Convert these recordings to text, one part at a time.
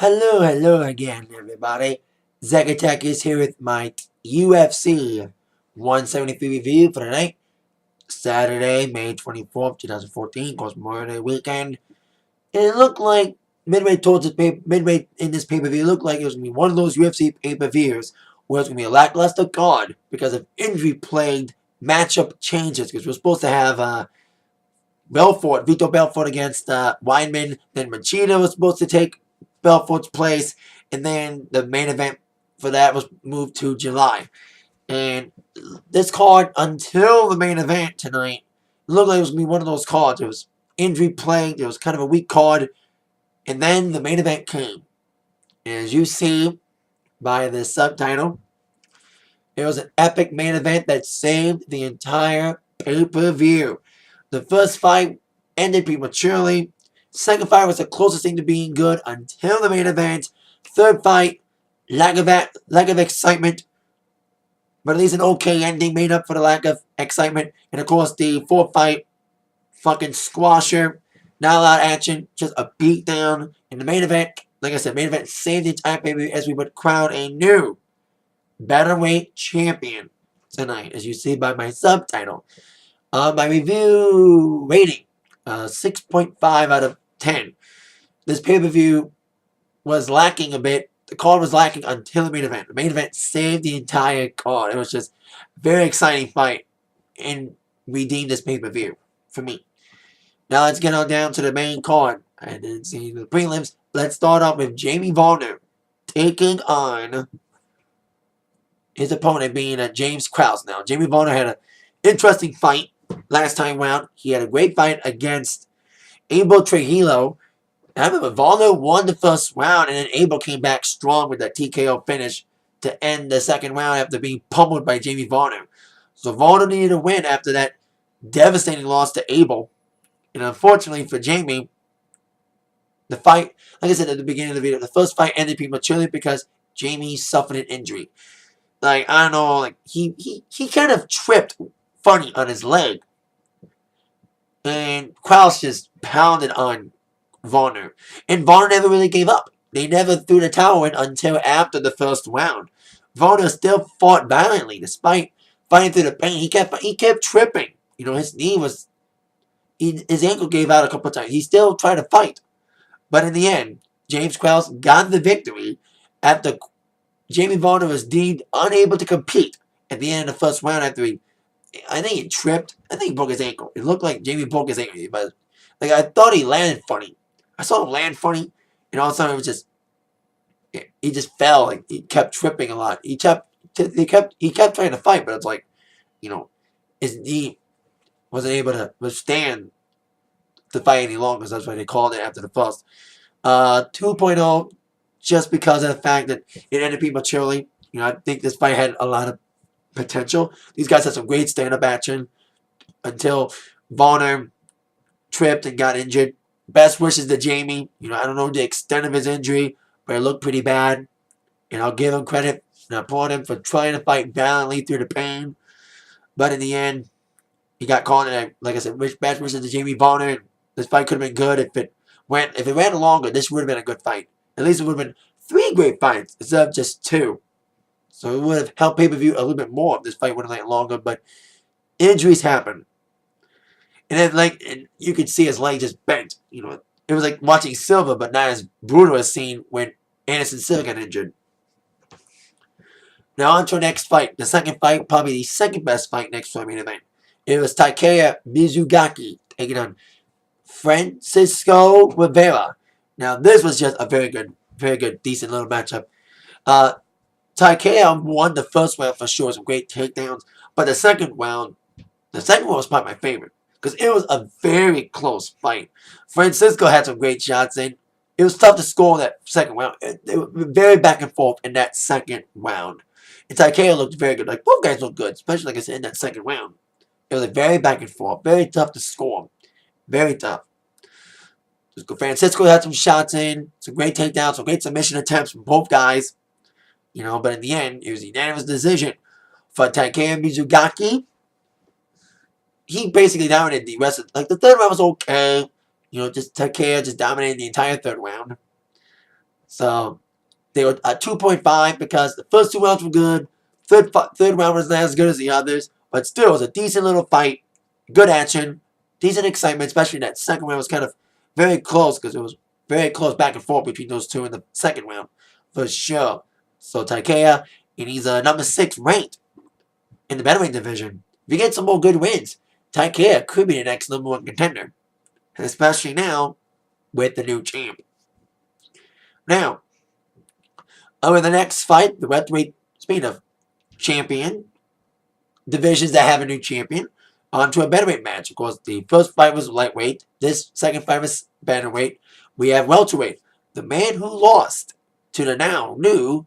Hello again, everybody. Zacatech is here with my UFC 173 review for tonight, Saturday, May 24th, 2014, course Memorial Day weekend. And it looked like midway in this pay-per-view, it looked like it was going to be one of those UFC pay-per-views where it's going to be a lackluster card because of injury-plagued matchup changes. Because we're supposed to have Vito Belfort against Weidman, then Machida was supposed to take Belfort's place, and then the main event for that was moved to July. And this card, until the main event tonight, looked like it was going to be one of those cards. It was injury plagued, it was kind of a weak card, and then the main event came. And as you see by the subtitle, it was an epic main event that saved the entire pay-per-view. The first fight ended prematurely. Second fight was the closest thing to being good until the main event. Third fight, lack of excitement, but at least an okay ending made up for the lack of excitement. And of course, the fourth fight, fucking squasher, not a lot of action, just a beatdown. In the main event, like I said, main event saved the entire pay-per-view as we would crown a new Bantamweight champion tonight, as you see by my subtitle. My review rating, 6.5 out of 10. This pay-per-view was lacking a bit. The card was lacking until the main event. The main event saved the entire card. It was just a very exciting fight and redeemed this pay-per-view for me. Now let's get on down to the main card. I didn't see the prelims. Let's start off with Jamie Varner taking on his opponent being James Krause. Now, Jamie Varner had an interesting fight last time round. He had a great fight against Abel Trujillo. I remember Varner won the first round, and then Abel came back strong with that TKO finish to end the second round after being pummeled by Jamie Varner. So Varner needed a win after that devastating loss to Abel. And unfortunately for Jamie, the fight, like I said at the beginning of the video, the first fight ended prematurely because Jamie suffered an injury. Like, I don't know, like, he kind of tripped funny on his leg. And Krause just pounded on Varner. And Varner never really gave up. They never threw the towel in until after the first round. Varner still fought violently despite fighting through the pain. He kept tripping. You know, his knee was... his ankle gave out a couple of times. He still tried to fight. But in the end, James Krause got the victory after Jamie Varner was deemed unable to compete at the end of the first round after I think he tripped. I think he broke his ankle. It looked like Jamie broke his ankle. But like, I thought he landed funny. I saw him land funny, and all of a sudden it was just, he just fell. Like, he kept tripping a lot. He kept trying to fight, but it's like, you know, his knee wasn't able to withstand the fight any longer. So that's why they called it after the first. 2.0, just because of the fact that it ended prematurely. You know, I think this fight had a lot of potential. These guys had some great stand-up action until Varner tripped and got injured. Best wishes to Jamie. You know, I don't know the extent of his injury, but it looked pretty bad. And I'll give him credit and applaud him for trying to fight valiantly through the pain. But in the end, he got caught. And like I said, best wishes to Jamie Varner. This fight could have been good if it ran longer. This would have been a good fight. At least it would have been 3 great fights instead of just 2. So it would have helped pay-per-view a little bit more if this fight would have lasted longer. But injuries happen. And then, like, and you could see his leg just bent. You know, it was like watching Silva, but not as brutal as seen when Anderson Silva got injured. Now on to our next fight. The second fight, probably the second best fight next to our main event. It was Takeya Mizugaki taking on Francisco Rivera. Now this was just a very good, decent little matchup. Takeya won the first round for sure, some great takedowns. But the second round was probably my favorite because it was a very close fight. Francisco had some great shots in. It was tough to score in that second round. It was very back and forth in that second round. And Takeya looked very good. Like, both guys looked good, especially, like I said, in that second round. It was very back and forth. Very tough to score. Very tough. Francisco had some shots in. Some great takedowns. Some great submission attempts from both guys. You know, but in the end, it was a unanimous decision for Takeya Mizugaki. He basically dominated the rest of, like, the third round was okay. You know, just Takeya just dominated the entire third round. So they were 2.5 because the first 2 rounds were good. Third round was not as good as the others, but still it was a decent little fight. Good action, decent excitement, especially that second round was kind of very close because it was very close back and forth between those two in the second round, for sure. So Takeya, and he's number 6 ranked in the bantamweight division. If you get some more good wins, Takeya could be the next number 1 contender, especially now with the new champ. Now, over the next fight, the welterweight, speaking of champion, divisions that have a new champion, onto a bantamweight match. Of course, the first fight was lightweight. This second fight was bantamweight. We have welterweight. The man who lost to the now new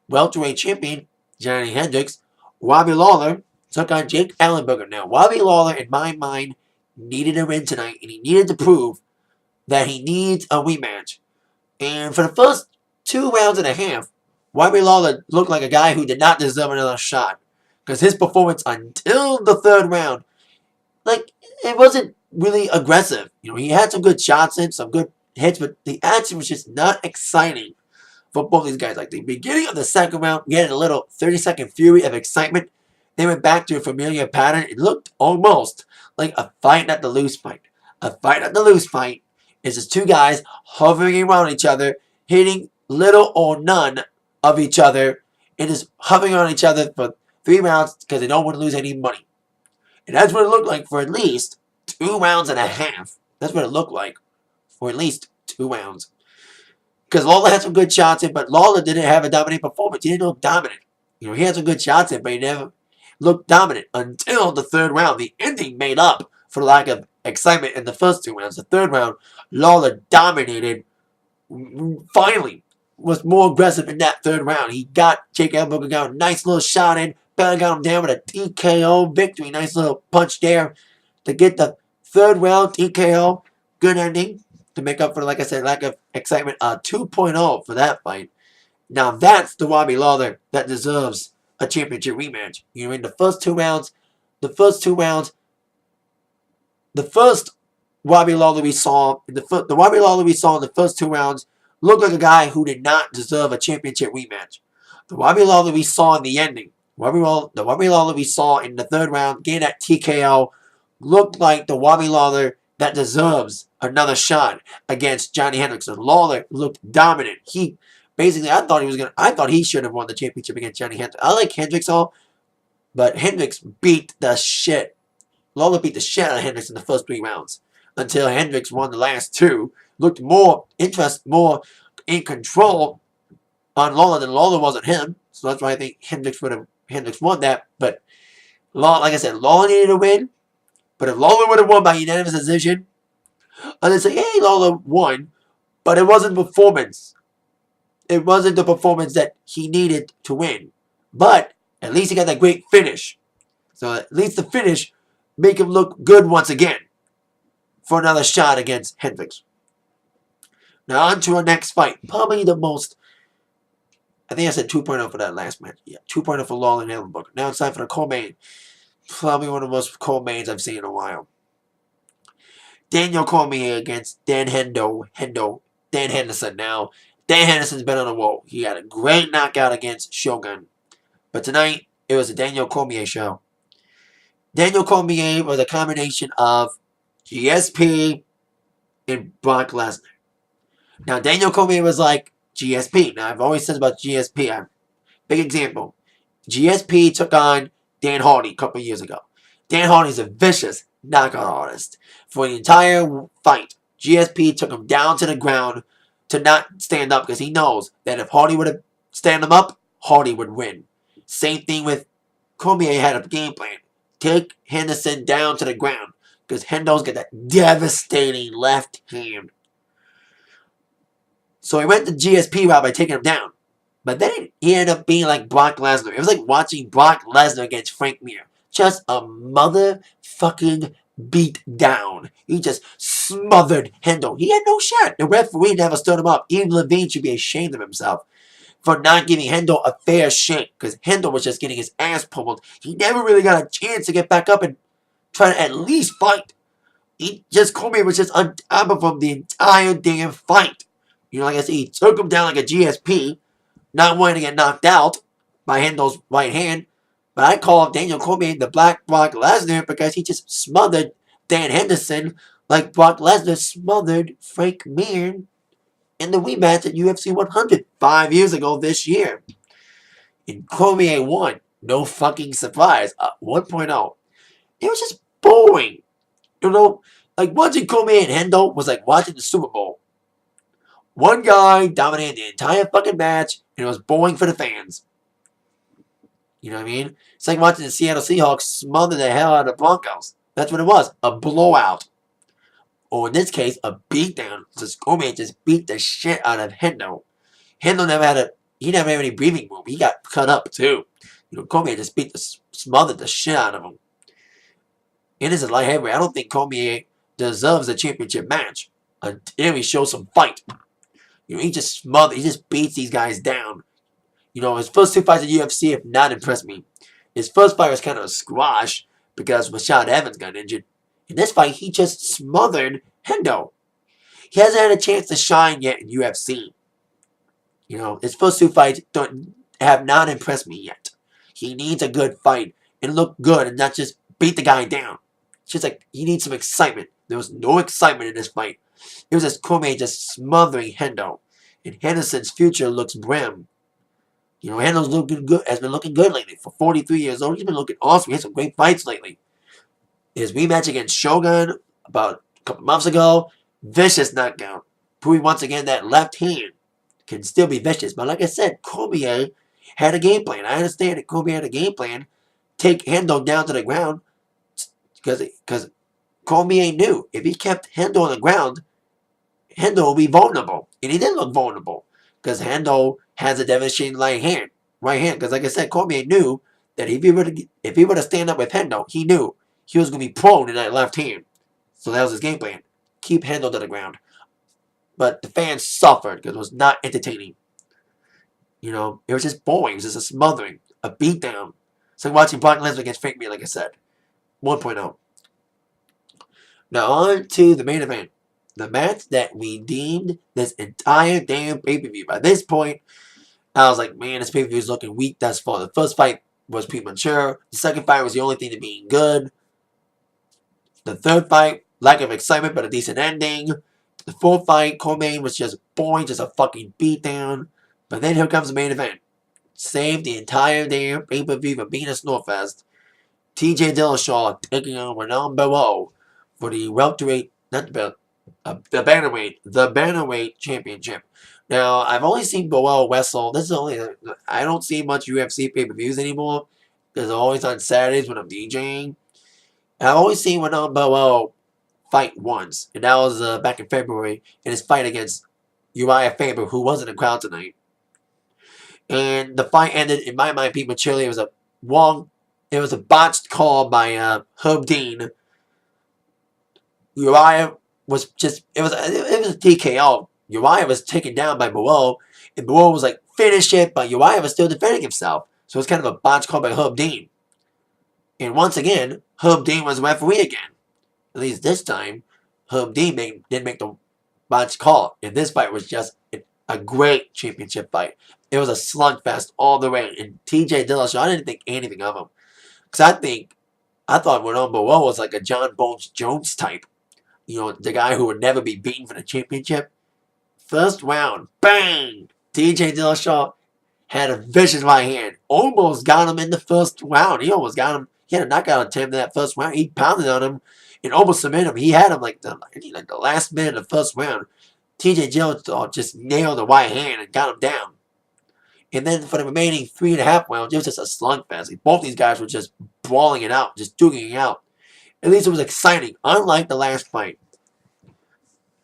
welterweight champion, Johnny Hendricks, Robbie LAWLER, took on Jake Ellenberger. Now, Robbie LAWLER, in my mind, needed a win tonight, and he needed to prove that he needs a rematch. And for the first 2.5 rounds, Robbie LAWLER looked like a guy who did not deserve another shot. Because his performance until the third round, like, it wasn't really aggressive. You know, he had some good shots in, some good hits, but the action was just not exciting for both these guys. Like, the beginning of the second round, we had a little 30-second fury of excitement. They went back to a familiar pattern. It looked almost like a fight at the loose fight. A fight at the loose fight is just two guys hovering around each other, hitting little or none of each other, and just hovering on each other for 3 rounds because they don't want to lose any money. And that's what it looked like for at least 2.5 rounds. That's what it looked like for at least 2 rounds. Because LAWLER had some good shots in, but LAWLER didn't have a dominant performance. He didn't look dominant. You know, he had some good shots in, but he never looked dominant until the third round. The ending made up for the lack of excitement in the first 2 rounds. The third round, LAWLER dominated. Finally, was more aggressive in that third round. He got Jake Ellenberger got a nice little shot in. Barao got him down with a TKO victory. Nice little punch there to get the third round TKO. Good ending to make up for, like I said, lack of excitement. 2.0 for that fight. Now that's the Robbie LAWLER that deserves a championship rematch. You know, in the first Robbie LAWLER we saw in the Robbie LAWLER we saw in the first 2 rounds looked like a guy who did not deserve a championship rematch. The Robbie LAWLER we saw in the ending, the Robbie LAWLER we saw in the third round, getting that TKO, looked like the Robbie LAWLER that deserves another shot against Johnny Hendricks. And LAWLER looked dominant. He basically, I thought he should have won the championship against Johnny Hendricks. I like Hendricks but Hendricks beat the shit. LAWLER beat the shit out of Hendricks in the first 3 rounds until Hendricks won the last 2. Looked more in control on LAWLER than LAWLER was on him. So that's why I think Hendricks won that. But like I said, LAWLER needed a win. But if LAWLER would have won by unanimous decision, I'd say, hey, LAWLER won. But it wasn't performance. It wasn't the performance that he needed to win. But at least he got that great finish. So at least the finish make him look good once again for another shot against Hendricks. Now on to our next fight. Probably the most, I think I said 2.0 for that last match. Yeah, 2.0 for LAWLER and Ellenberger. Now it's time for the co-main. Probably one of the most co-mains I've seen in a while. Daniel Cormier against Dan Henderson. Now, Dan Henderson's been on a roll. He had a great knockout against Shogun. But tonight, it was a Daniel Cormier show. Daniel Cormier was a combination of GSP and Brock Lesnar. Now, Daniel Cormier was like GSP. Now, I've always said about GSP. Big example. GSP took on Dan Hardy a couple years ago. Dan Hardy's a vicious knockout artist. For the entire fight, GSP took him down to the ground to not stand up because he knows that if Hardy would have stand him up, Hardy would win. Same thing with Cormier had a game plan. Take Henderson down to the ground because Hendo's got that devastating left hand. So he went the GSP route by taking him down. But then he ended up being like Brock Lesnar. It was like watching Brock Lesnar against Frank Mir. Just a motherfucking beat down. He just smothered Hendo. He had no shot. The referee never stood him up. Even Levine should be ashamed of himself for not giving Hendo a fair shake. Because Hendo was just getting his ass pummeled. He never really got a chance to get back up and try to at least fight. Cormier was just on top of him the entire damn fight. You know, like I said, he took him down like a GSP, not wanting to get knocked out by Hendo's right hand. But I call Daniel Cormier the Black Brock Lesnar because he just smothered Dan Henderson like Brock Lesnar smothered Frank Mir in the rematch at UFC 100 5 years ago this year. And Cormier won. No fucking surprise. 1.0. It was just boring. You know, like watching Cormier and Hendo was like watching the Super Bowl. One guy dominated the entire fucking match, and it was boring for the fans. You know what I mean? It's like watching the Seattle Seahawks smother the hell out of the Broncos. That's what it was. A blowout. Or in this case, a beatdown. Just Cormier just beat the shit out of Hendo. Hendo never had any breathing room. He got cut up too. You know, Cormier just smothered the shit out of him. It is a light heavyweight. I don't think Cormier deserves a championship match until he shows some fight. You know, he just beats these guys down. You know, his first 2 fights in UFC have not impressed me. His first fight was kind of a squash because Rashad Evans got injured. In this fight, he just smothered Hendo. He hasn't had a chance to shine yet in UFC. You know, his first 2 fights have not impressed me yet. He needs a good fight and look good and not just beat the guy down. It's just like, he needs some excitement. There was no excitement in this fight. It was just Cormier just smothering Hendo. And Henderson's future looks grim. You know, Hendo's has been looking good lately. For 43 years old, he's been looking awesome. He had some great fights lately. His rematch against Shogun about a couple months ago, vicious knockout. Proving once again that left hand can still be vicious. But like I said, Cormier had a game plan. I understand that Cormier had a game plan. Take Hendo down to the ground because Cormier knew if he kept Hendo on the ground, Hendo will be vulnerable. And he did look vulnerable because Hendo has a devastating right hand. Because like I said, Cormier knew that if he were to stand up with Hendo, he knew he was going to be prone in that left hand. So that was his game plan. Keep Hendo to the ground. But the fans suffered because it was not entertaining. You know, it was just boring. It was just a smothering, a beatdown. It's like watching Brock Lesnar against Frank Mir, like I said. 1.0. Now on to the main event. The match that redeemed this entire damn pay-per-view. By this point, I was like, man, this pay-per-view is looking weak thus far. The first fight was premature. The second fight was the only thing to being good. The third fight, lack of excitement, but a decent ending. The fourth fight, Cormier was just boring, just a fucking beatdown. But then here comes the main event. Saved the entire damn pay-per-view from being a snowfest. TJ Dillashaw taking on Renan Barao for the welterweight, not the belt, the bantamweight championship. Now, I've only seen Barao wrestle. I don't see much UFC pay-per-views anymore. Because they're always on Saturdays when I'm DJing. And I've only seen Renan Barao fight once. And that was back in February in his fight against Uriah Faber, who was in the crowd tonight. And the fight ended, in my mind, prematurely. It was a botched call by Herb Dean. Uriah was it was a TKO. Uriah was taken down by Barao, and Barao was like, finish it, but Uriah was still defending himself. So it was kind of a botched call by Herb Dean. And once again, Herb Dean was referee again. At least this time, Herb Dean didn't make the botched call. And this fight was just a great championship fight. It was a slugfest all the way. And TJ Dillashaw, I didn't think anything of him. Because I thought Renan Barao was like a John Bones Jones type. You know, the guy who would never be beaten for the championship. First round, bang! TJ Dillashaw had a vicious right hand. Almost got him in the first round. He almost got him. He had a knockout attempt in that first round. He pounded on him and almost submitted him. He had him like the last minute of the first round. TJ Dillashaw just nailed the right hand and got him down. And then for the remaining 3.5 rounds, it was just a slugfest. Like, both these guys were just brawling it out, just duking it out. At least it was exciting, unlike the last fight.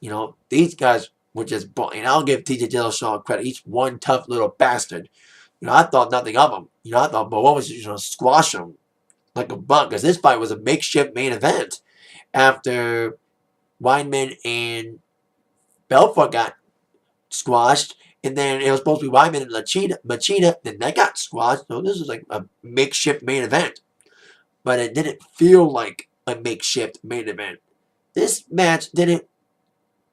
You know, these guys were just brawling. And I'll give TJ Dillashaw credit. He's one tough little bastard. You know, I thought nothing of him. You know, I thought Barao was just going to squash him like a bug. Because this fight was a makeshift main event after Weidman and Belfort got squashed. And then it was supposed to be Weidman and Machida. Then that got squashed. So this was like a makeshift main event. But it didn't feel like a makeshift main event. This match didn't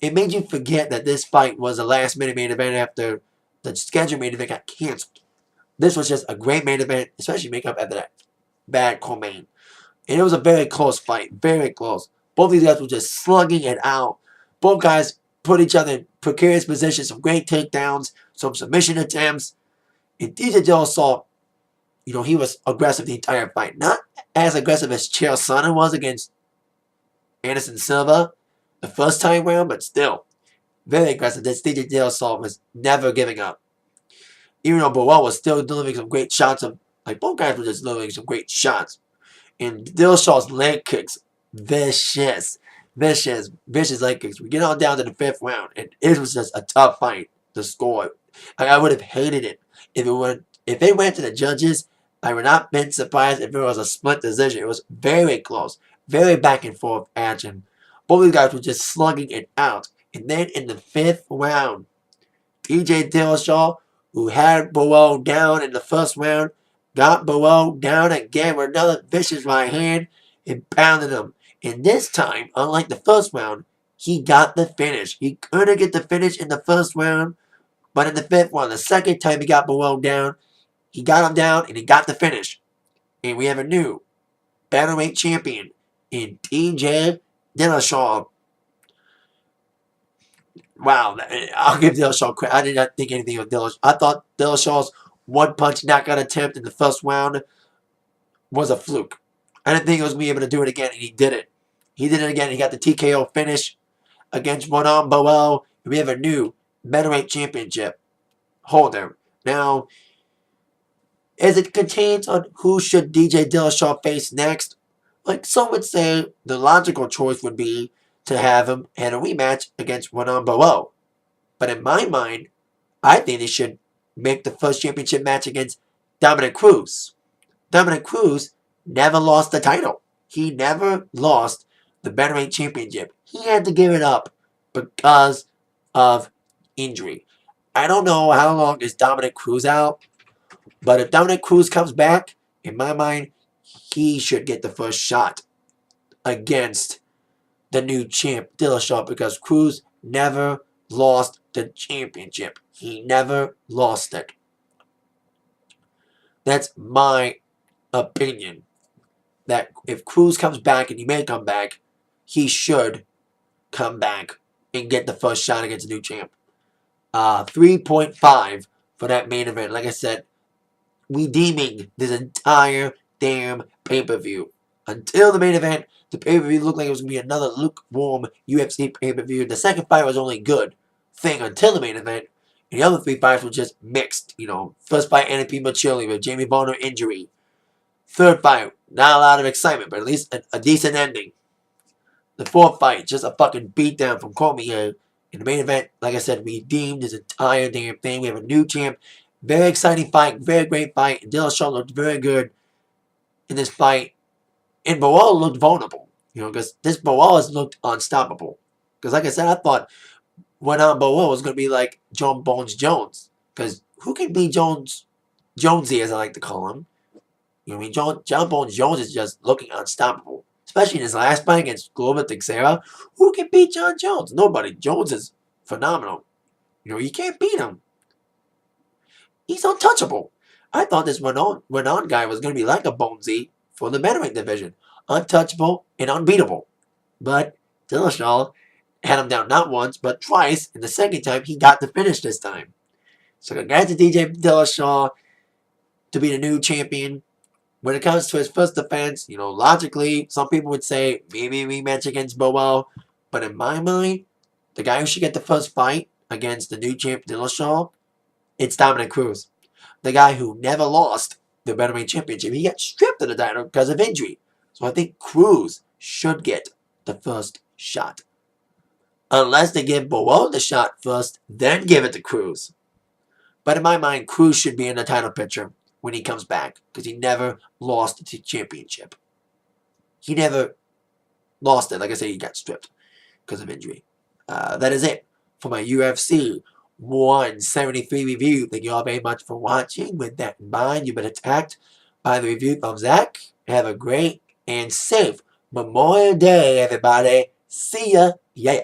it made you forget that this fight was a last-minute main event after the scheduled main event got canceled. This was just a great main event, especially make up after that bad Cormier. And it was a very close fight, very close. Both these guys were just slugging it out. Both guys put each other in precarious positions, some great takedowns, some submission attempts. And DJ Dillashaw, he was aggressive the entire fight. Not as aggressive as Chael Sonnen was against Anderson Silva the first time around, but still very aggressive. This DJ Dillashaw was never giving up. Even though Barao was still delivering some great shots both guys were just delivering some great shots. And Dillashaw's leg kicks, vicious leg kicks. We get on down to the 5th round, and it was just a tough fight to score. I would have hated it if it went to the judges. I would not been surprised if it was a split decision. It was very close, very back and forth action. Both of these guys were just slugging it out. And then in the 5th round, DJ Dillashaw, who had Barao down in the first round, got Barao down again with another vicious right hand and pounded him. And this time, unlike the first round, he got the finish. He couldn't get the finish in the first round, but in the 5th round, the second time he got Barao down, he got him down and he got the finish. And we have a new Bantamweight champion in DJ Dillashaw. Wow, I'll give Dillashaw credit. I did not think anything of Dillashaw. I thought Dillashaw's one-punch knockout attempt in the first round was a fluke. I didn't think he was going to be able to do it again, and he did it. He did it again. He got the TKO finish against Renan Barao. We have a new Bantamweight championship holder. Now, as it contains on who should DJ Dillashaw face next, some would say the logical choice would be to have him had a rematch against Renan Barao. But in my mind, I think they should make the first championship match against Dominick Cruz. Dominick Cruz never lost the title. He never lost the Bantamweight championship. He had to give it up because of injury. I don't know how long is Dominick Cruz out, but if Dominick Cruz comes back, in my mind, he should get the first shot against the new champ, Dillashaw, because Cruz never lost the championship. He never lost it. That's my opinion. That if Cruz comes back, and he may come back, he should come back and get the first shot against the new champ. 3.5 for that main event. Like I said, redeeming this entire damn pay-per-view. Until the main event, the pay-per-view looked like it was going to be another lukewarm UFC pay-per-view. The second fight was only good thing until the main event. And the other 3 fights were just mixed. First fight ended prematurely with Jamie Varner injury. Third fight, not a lot of excitement, but at least a decent ending. The 4th fight, just a fucking beatdown from Cormier. In the main event, like I said, redeemed this entire damn thing. We have a new champ. Very exciting fight, very great fight. And Dillashaw looked very good in this fight. And Barao looked vulnerable, because this Barao has looked unstoppable. Because like I said, I thought Renan Barao was going to be like John Bones Jones. Because who can beat Jonesy, as I like to call him? John Bones Jones is just looking unstoppable. Especially in his last fight against Glover Teixeira. Who can beat John Jones? Nobody. Jones is phenomenal. You can't beat him. He's untouchable. I thought this Renan guy was going to be like a Bonesy for the Bantamweight division. Untouchable and unbeatable. But Dillashaw had him down not once, but twice. And the second time, he got the finish this time. So congrats to DJ Dillashaw to be the new champion. When it comes to his first defense, logically, some people would say maybe a rematch against Barao. But in my mind, the guy who should get the first fight against the new champ Dillashaw, it's Dominick Cruz. The guy who never lost the Bantamweight championship. He got stripped of the title because of injury. So I think Cruz should get the first shot. Unless they give Barao the shot first, then give it to Cruz. But in my mind, Cruz should be in the title picture when he comes back, because he never lost the championship. He never lost it. Like I said, he got stripped because of injury. That is it for my UFC 173 review. Thank you all very much for watching. With that in mind, you've been attacked by the review from Zach. Have a great and safe Memorial Day, everybody. See ya. Yeah.